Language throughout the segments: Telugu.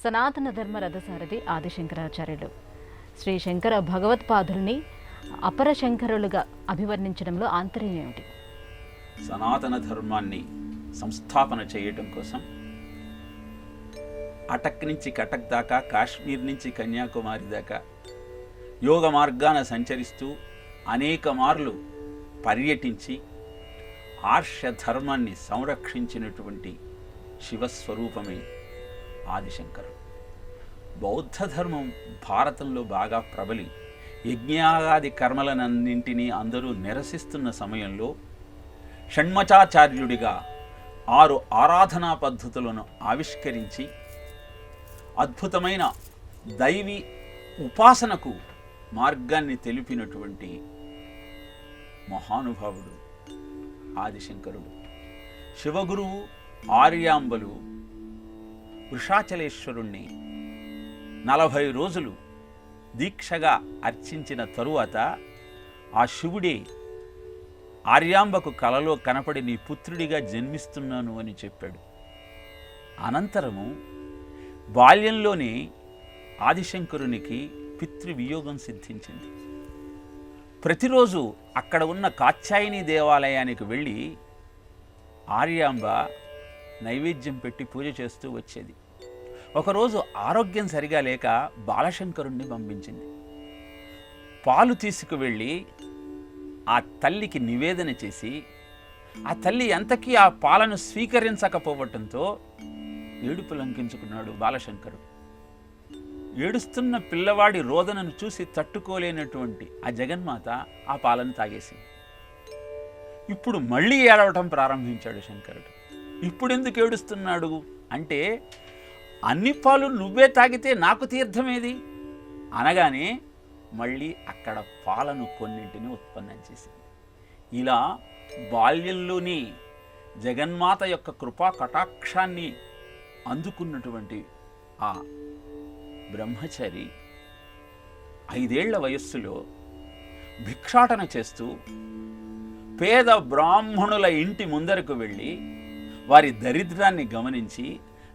సనాతన ధర్మ రథసారథి ఆదిశంకరాచార్యులు శ్రీ శంకర భగవత్పాదుల్ని అపర శంకరులుగా అభివర్ణించడంలో ఆంతర్యం ఏమిటి? సనాతన ధర్మాన్ని సంస్థాపన చేయటం కోసం అటక్ నుంచి కటక్ దాకా, కాశ్మీర్ నుంచి కన్యాకుమారి దాకా యోగ మార్గాన సంచరిస్తూ అనేక మార్లు పర్యటించి ఆర్ష ధర్మాన్ని సంరక్షించినటువంటి శివస్వరూపమే ఆదిశంకరుడు. బౌద్ధ ధర్మం భారతంలో బాగా ప్రబలి యజ్ఞాగాది కర్మలనన్నింటినీ అందరూ నిరసిస్తున్న సమయంలో షణ్మచాచార్యుడిగా 6 ఆరాధనా పద్ధతులను ఆవిష్కరించి అద్భుతమైన దైవీ ఉపాసనకు మార్గాన్ని తెలిపినటువంటి మహానుభావుడు ఆదిశంకరుడు. శివగురువు ఆర్యాంబలు వృషాచలేశ్వరుణ్ణి 40 రోజులు దీక్షగా అర్చించిన తరువాత ఆ శివుడే ఆర్యాంబకు కలలో కనపడి నీ పుత్రుడిగా జన్మిస్తున్నాను అని చెప్పాడు. అనంతరము బాల్యంలోనే ఆదిశంకరునికి పితృవియోగం సిద్ధించింది. ప్రతిరోజు అక్కడ ఉన్న కాత్యాయని దేవాలయానికి వెళ్ళి ఆర్యాంబ నైవేద్యం పెట్టి పూజ చేస్తూ వచ్చేది. ఒకరోజు ఆరోగ్యం సరిగా లేక బాలశంకరుణ్ణి పంపించింది. పాలు తీసుకువెళ్ళి ఆ తల్లికి నివేదన చేసి ఆ తల్లి ఎంతకీ ఆ పాలను స్వీకరించకపోవటంతో ఏడుపు లంకించుకున్నాడు బాలశంకరుడు. ఏడుస్తున్న పిల్లవాడి రోదనను చూసి తట్టుకోలేనటువంటి ఆ జగన్మాత ఆ పాలను తాగేసింది. ఇప్పుడు మళ్ళీ ఏడవటం ప్రారంభించాడు శంకరుడు. ఇప్పుడెందుకు ఏడుస్తున్నాడు అంటే, అన్ని పాలు నువ్వే తాగితే నాకు తీర్థమేది అనగానే మళ్ళీ అక్కడ పాలను కొన్నింటిని ఉత్పన్నం చేసింది. ఇలా బాల్యంలోనే జగన్మాత యొక్క కృపా కటాక్షాన్ని అందుకున్నటువంటి ఆ బ్రహ్మచారి 5 ఏళ్ల వయస్సులో భిక్షాటన చేస్తూ పేద బ్రాహ్మణుల ఇంటి ముందరకు వెళ్ళి వారి దరిద్రాన్ని గమనించి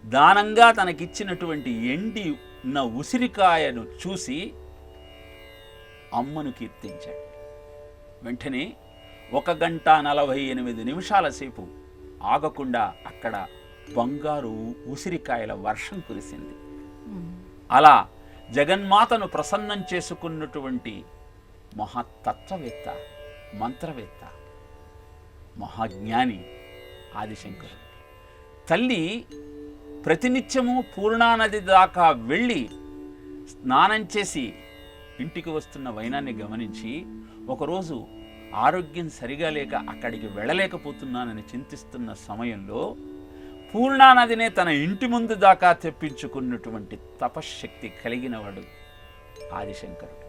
దానంగా తనకిచ్చినటువంటి ఎండి ఉన్న ఉసిరికాయను చూసి అమ్మను కీర్తించాడు. వెంటనే 1 గంట 48 నిమిషాల సేపు ఆగకుండా అక్కడ బంగారు ఉసిరికాయల వర్షం కురిసింది. అలా జగన్మాతను ప్రసన్నం చేసుకున్నటువంటి మహాతత్వవేత్త, మంత్రవేత్త, మహాజ్ఞాని ఆదిశంకరుడు. తల్లి ప్రతినిత్యము పూర్ణానది దాకా వెళ్ళి స్నానం చేసి ఇంటికి వస్తున్న వైనాన్ని గమనించి ఒకరోజు ఆరోగ్యం సరిగా లేక అక్కడికి వెళ్ళలేకపోతున్నానని చింతిస్తున్న సమయంలో పూర్ణానదినే తన ఇంటి ముందు దాకా తెప్పించుకున్నటువంటి తపశ్శక్తి కలిగినవాడు ఆదిశంకరుడు.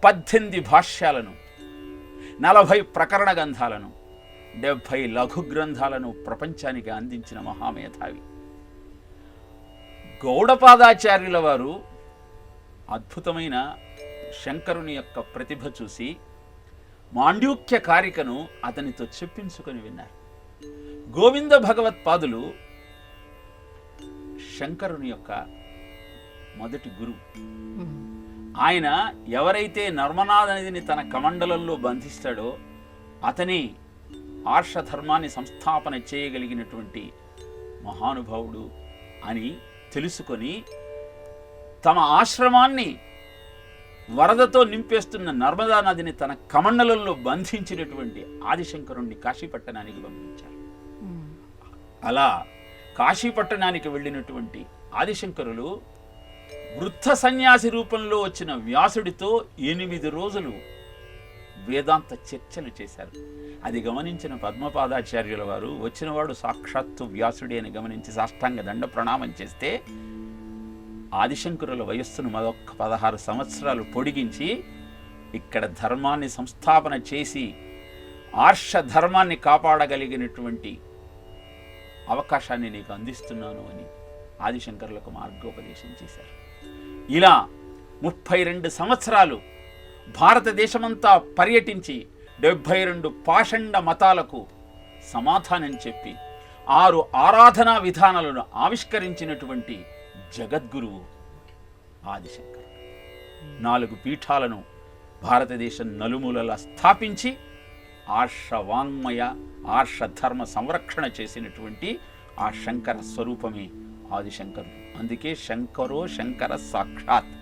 18 భాష్యాలను, 40 ప్రకరణ గ్రంథాలను, 70 లఘు గ్రంథాలను ప్రపంచానికి అందించిన మహామేధావి. గౌడపాదాచార్యుల వారు అద్భుతమైన శంకరుని యొక్క ప్రతిభ చూసి మాండ్యూక్య కారికను అతనితో చెప్పించుకొని విన్నారు. గోవింద భగవత్పాదులు శంకరుని యొక్క మొదటి గురువు. ఆయన ఎవరైతే నర్మదా నదిని తన కమండలంలో బంధిస్తాడో అతని ఆర్షధర్మాన్ని సంస్థాపన చేయగలిగినటువంటి మహానుభావుడు అని తెలుసుకొని తమ ఆశ్రమాన్ని వరదతో నింపేస్తున్న నర్మదా నదిని తన కమండలంలో బంధించినటువంటి ఆదిశంకరుణ్ణి కాశీపట్టణానికి పంపించారు. అలా కాశీపట్టణానికి వెళ్ళినటువంటి ఆదిశంకరులు వృద్ధ సన్యాసి రూపంలో వచ్చిన వ్యాసుడితో 8 రోజులు వేదాంత చర్చలు చేశారు. అది గమనించిన పద్మపాదాచార్యుల వారు వచ్చినవాడు సాక్షాత్తు వ్యాసుడే అని గమనించి సాష్టాంగ దండ ప్రణామం చేస్తే ఆదిశంకరుల వయస్సును మరొక 16 సంవత్సరాలు పొడిగించి ఇక్కడ ధర్మాన్ని సంస్థాపన చేసి ఆర్ష ధర్మాన్ని కాపాడగలిగినటువంటి అవకాశాన్ని నీకు అందిస్తున్నాను అని ఆదిశంకరులకు మార్గోపదేశం చేశారు. ఇలా 32 సంవత్సరాలు భారతదేశమంతా పర్యటించి 72 పాషండ మతాలకు సమాధానం చెప్పి 6 ఆరాధనా విధానాలను ఆవిష్కరించినటువంటి జగద్గురువు ఆదిశంకరుడు. 4 పీఠాలను భారతదేశం నలుమూలలా స్థాపించి ఆర్షవాన్మయ ఆర్ష ధర్మ సంరక్షణ చేసినటువంటి ఆ శంకర స్వరూపమే ఆదిశంకరుడు. అందుకే శంకరో శంకర సాక్షాత్